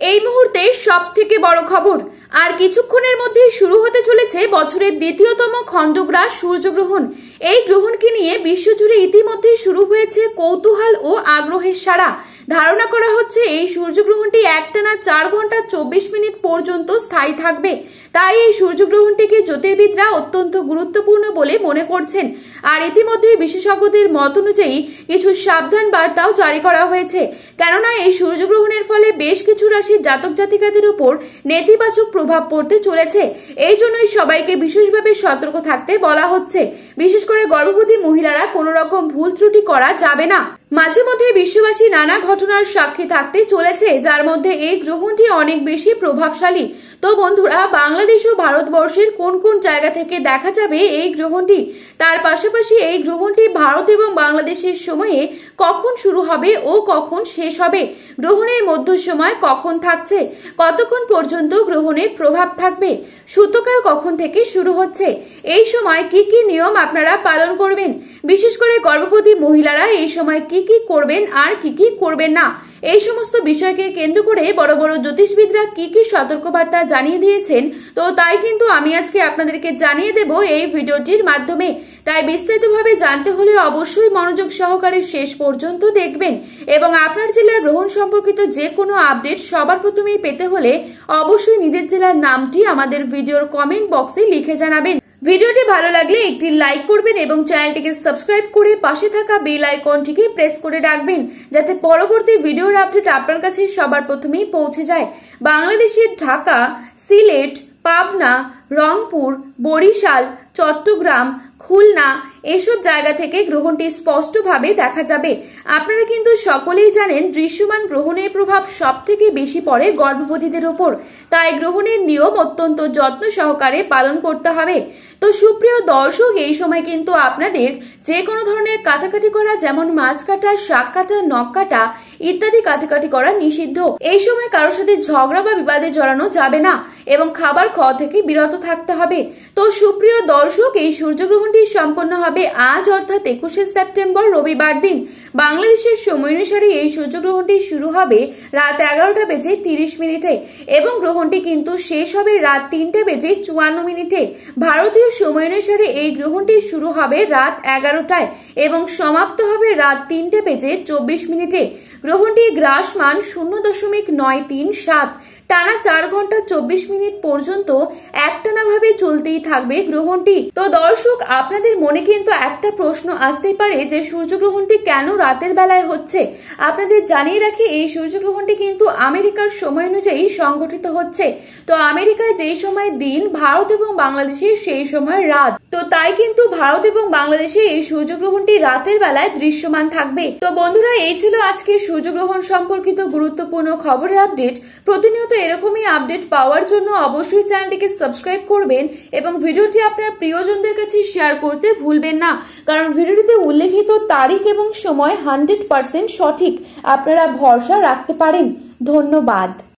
এই মুহূর্তে সবথেকে বড় খবর, আর কিছুক্ষণের মধ্যেই শুরু হতে চলেছে বছরের দ্বিতীয়তম খণ্ডগ্রাস সূর্যগ্রহণ। এই গ্রহণকে নিয়ে বিশ্বজুড়ে ইতিমধ্যেই শুরু হয়েছে কৌতূহল ও আগ্রহের সাড়া। ধারণা করা হচ্ছে এই সূর্যগ্রহণটি একটানা 4 ঘন্টা 24 মিনিট পর্যন্ত স্থায়ী থাকবে। তাই এই সূর্যগ্রহণটিকে জ্যোতির্বিদরা অত্যন্ত গুরুত্বপূর্ণ বলে মনে করছেন। আর ইতিমধ্যে বিশেষজ্ঞদের মত অনুযায়ী কিছু সাবধান বার্তাও জারি করা হয়েছে, কেননা এই সূর্যগ্রহণের ফলে বেশ কিছু রাশির জাতক জাতিকাদের উপর নেতিবাচক প্রভাব পড়তে চলেছে। এই জন্যই সবাইকে বিশেষভাবে সতর্ক থাকতে বলা হচ্ছে। বিশেষ করে গর্ভবতী মহিলারা কোনো রকম ভুল ত্রুটি করা যাবে না। মাঝে মধ্যে বিশ্ববাসী নানা ঘটনার সাক্ষী থাকতে চলেছে, যার মধ্যে এই গ্রহণটি অনেক বেশি প্রভাবশালী। তো বন্ধুরা, বাংলাদেশ ও ভারতবর্ষের কোন কোন জায়গা থেকে দেখা যাবে এই গ্রহণটি, তার পাশাপাশি এই গ্রহণটি ভারত এবং বাংলাদেশের সময়ে কখন শুরু হবে ও কখন শেষ হবে, গ্রহণের মধ্য সময় কখন থাকছে, কতক্ষণ পর্যন্ত গ্রহণের প্রভাব থাকবে, সূতকাল কখন থেকে শুরু হচ্ছে, এই সময় কি কি নিয়ম আপনারা পালন করবেন, বিশেষ করে গর্ভবতী মহিলারা এই সময় কি কি করবেন আর কি কি করবেন না, এই সমস্ত বিষয়কে কেন্দ্র করে বড় বড় জ্যোতিষবিদরা কি কি সতর্কবার্তা জানিয়ে দিয়েছেন, তো তাই কিন্তু আমি আজকে আপনাদেরকে জানিয়ে দেব এই ভিডিওটির মাধ্যমে। তাই বিস্তারিতভাবে জানতে হলে অবশ্যই মনোযোগ সহকারে শেষ পর্যন্ত দেখবেন, এবং আপনার জেলার গ্রহণ সম্পর্কিত যে কোনো আপডেট সবার প্রথমেই পেতে হলে অবশ্যই নিজের জেলার নামটি আমাদের ভিডিওর কমেন্ট বক্সে লিখে জানাবেন। ভিডিওটি ভালো লাগলে একটি লাইক করবেন এবং চ্যানেলটিকে সাবস্ক্রাইব করে পাশে থাকা বেল আইকনটিকে প্রেস করে রাখবেন, যাতে পরবর্তী ভিডিওর আপডেট আপনার কাছে সবার প্রথমেই পৌঁছে যায়। বাংলাদেশের ঢাকা, সিলেট, পাবনা, রংপুর, বরিশাল, চট্টগ্রাম, খুলনা এসব জায়গা থেকে গ্রহণটি স্পষ্টভাবে দেখা যাবে। আপনারা কিন্তু সকলেই জানেন দৃশ্যমান গ্রহণের প্রভাব সব থেকে বেশি পড়ে গর্ভবতীদের উপর, তাই গ্রহণের নিয়ম অত্যন্ত যত্ন সহকারে পালন করতে হবে। তো সুপ্রিয় দর্শক, এই সময় কিন্তু আপনাদের যে কোনো ধরনের কাটাকাটি করা, যেমন মাছ কাটা, শাক কাটা, নখ কাটা ইত্যাদি কাটাকাটি করা নিষিদ্ধ। এই সময় কারোর সাথে ঝগড়া বা বিবাদে জড়ানো যাবে না এবং খাবার খাওয়া থেকে বিরত থাকতে হবে। তো সুপ্রিয় দর্শক, এই সূর্যগ্রহণটি সম্পন্ন হবে আজ অর্থাৎ 21শে সেপ্টেম্বর রবিবার দিন। বাংলাদেশের সময় অনুসারে এই সূর্যগ্রহণটি শুরু হবে রাত 11টা বেজে 30 মিনিটে এবং গ্রহণটি কিন্তু শেষ হবে রাত 3টে বেজে 54 মিনিটে। ভারতীয় সময় অনুসারে এই গ্রহণটি শুরু হবে রাত 11টায় এবং সমাপ্ত হবে রাত 3টে বেজে 24 মিনিটে। গ্রহণটি গ্রাসমান 0.937, টানা 4 ঘন্টা 24 মিনিট পর্যন্ত একটানা ভাবে চলতেই থাকবে গ্রহণটি। তো দর্শক, আপনাদের মনে কিন্তু একটা প্রশ্ন আসতেই পারে যে সূর্যগ্রহণটি কেন রাতের বেলায় হচ্ছে। আপনাদের জানিয়ে রাখি, এই সূর্যগ্রহণটি কিন্তু আমেরিকার সময় অনুযায়ী সংগঠিত হচ্ছে। তো আমেরিকায় যেই সময় দিন, ভারত এবং বাংলাদেশে সেই সময় রাত। তো তাই কিন্তু ভারত এবং বাংলাদেশে এই সূর্যগ্রহণটি রাতের বেলায় দৃশ্যমান থাকবে। তো বন্ধুরা, এই ছিল আজকে সূর্যগ্রহণ সম্পর্কিত গুরুত্বপূর্ণ খবরের আপডেট। প্রতিনিয়ত এরকমই আপডেট পাওয়ার জন্য অবশ্যই চ্যানেলটিকে সাবস্ক্রাইব করবেন এবং ভিডিওটি আপনার প্রিয়জনদের কাছে শেয়ার করতে ভুলবেন না, কারণ ভিডিওটিতে উল্লেখিত তারিখ এবং সময় 100% সঠিক। আপনারা ভরসা রাখতে পারেন। ধন্যবাদ।